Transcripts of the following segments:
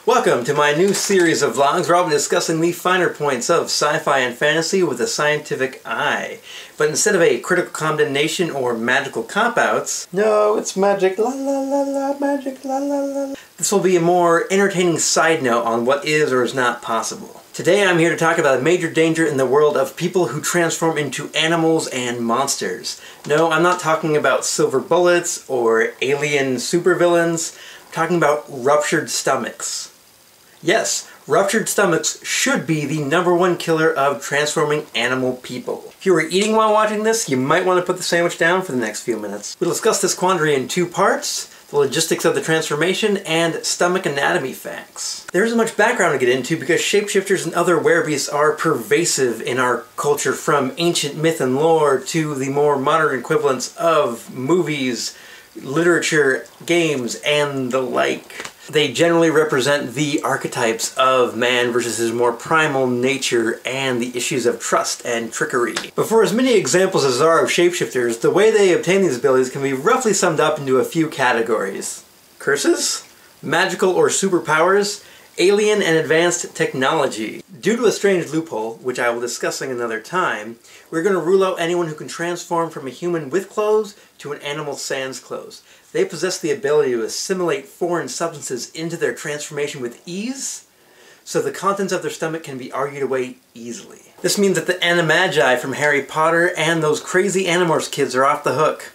Welcome to my new series of vlogs where I'll be discussing the finer points of sci-fi and fantasy with a scientific eye. But instead of a critical condemnation or magical cop-outs, no, it's magic, la la la la, magic, la la la la. This will be a more entertaining side note on what is or is not possible. Today I'm here to talk about a major danger in the world of people who transform into animals and monsters. No, I'm not talking about silver bullets or alien supervillains. I'm talking about ruptured stomachs. Yes, ruptured stomachs should be the #1 killer of transforming animal people. If you were eating while watching this, you might want to put the sandwich down for the next few minutes. We'll discuss this quandary in 2 parts. The logistics of the transformation, and stomach anatomy facts. There isn't much background to get into because shapeshifters and other werebeasts are pervasive in our culture, from ancient myth and lore to the more modern equivalents of movies, literature, games, and the like. They generally represent the archetypes of man versus his more primal nature and the issues of trust and trickery. But for as many examples as there are of shapeshifters, the way they obtain these abilities can be roughly summed up into a few categories. Curses, magical or superpowers, alien and advanced technology. Due to a strange loophole, which I will discuss another time, we're going to rule out anyone who can transform from a human with clothes to an animal sans clothes. They possess the ability to assimilate foreign substances into their transformation with ease, so the contents of their stomach can be argued away easily. This means that the Animagi from Harry Potter and those crazy Animorphs kids are off the hook.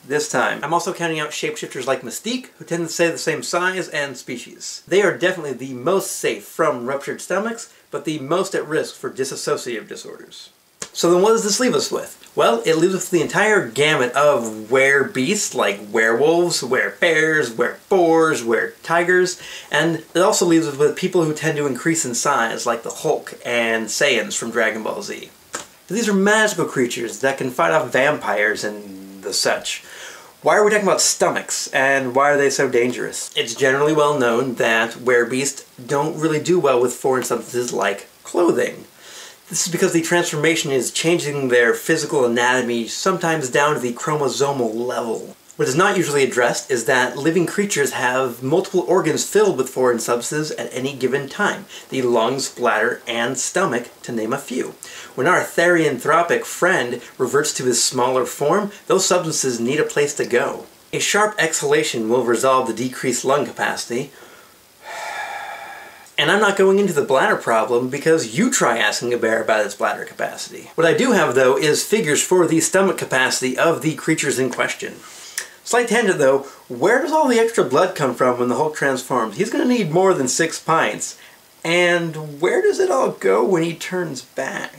This time. I'm also counting out shapeshifters like Mystique, who tend to stay the same size and species. They are definitely the most safe from ruptured stomachs, but the most at risk for dissociative disorders. So then what does this leave us with? Well, it leaves us with the entire gamut of werebeasts, like werewolves, werebears, wereboars, weretigers, and it also leaves us with people who tend to increase in size, like the Hulk and Saiyans from Dragon Ball Z. But these are magical creatures that can fight off vampires and the such. Why are we talking about stomachs, and why are they so dangerous? It's generally well known that werebeasts don't really do well with foreign substances like clothing. This is because the transformation is changing their physical anatomy, sometimes down to the chromosomal level. What is not usually addressed is that living creatures have multiple organs filled with foreign substances at any given time. The lungs, bladder, and stomach, to name a few. When our therianthropic friend reverts to his smaller form, those substances need a place to go. A sharp exhalation will resolve the decreased lung capacity. And I'm not going into the bladder problem because you try asking a bear about its bladder capacity. What I do have, though, is figures for the stomach capacity of the creatures in question. Slight tangent, though, where does all the extra blood come from when the Hulk transforms? He's going to need more than 6 pints. And where does it all go when he turns back?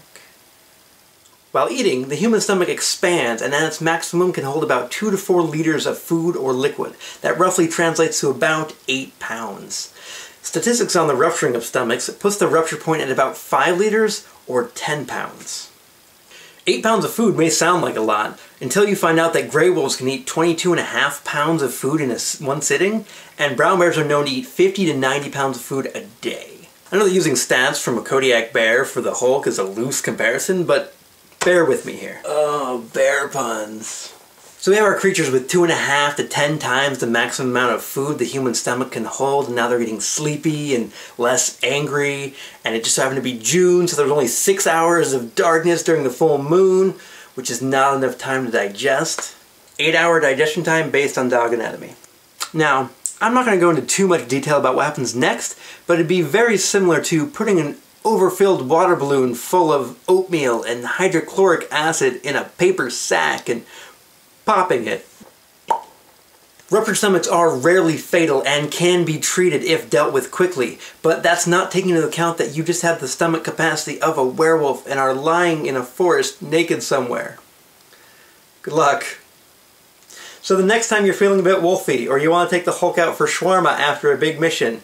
While eating, the human stomach expands and at its maximum can hold about 2 to 4 liters of food or liquid. That roughly translates to about 8 pounds. Statistics on the rupturing of stomachs puts the rupture point at about 5 liters or 10 pounds. 8 pounds of food may sound like a lot, until you find out that gray wolves can eat 22.5 pounds of food in one sitting, and brown bears are known to eat 50 to 90 pounds of food a day. I know that using stats from a Kodiak bear for the Hulk is a loose comparison, but bear with me here. Oh, bear puns. So we have our creatures with 2.5 to 10 times the maximum amount of food the human stomach can hold, and now they're getting sleepy and less angry, and it just happened to be June, so there's only 6 hours of darkness during the full moon, which is not enough time to digest. 8-hour digestion time based on dog anatomy. Now, I'm not going to go into too much detail about what happens next, but it'd be very similar to putting an overfilled water balloon full of oatmeal and hydrochloric acid in a paper sack and popping it. Ruptured stomachs are rarely fatal and can be treated if dealt with quickly, but that's not taking into account that you just have the stomach capacity of a werewolf and are lying in a forest naked somewhere. Good luck. So the next time you're feeling a bit wolfy, or you want to take the Hulk out for shawarma after a big mission,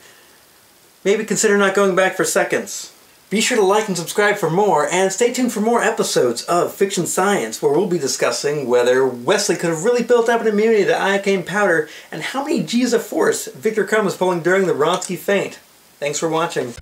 maybe consider not going back for seconds. Be sure to like and subscribe for more, and stay tuned for more episodes of Fiction Science, where we'll be discussing whether Wesley could have really built up an immunity to iocane powder, and how many G's of force Victor Crumb was pulling during the Vronsky feint. Thanks for watching.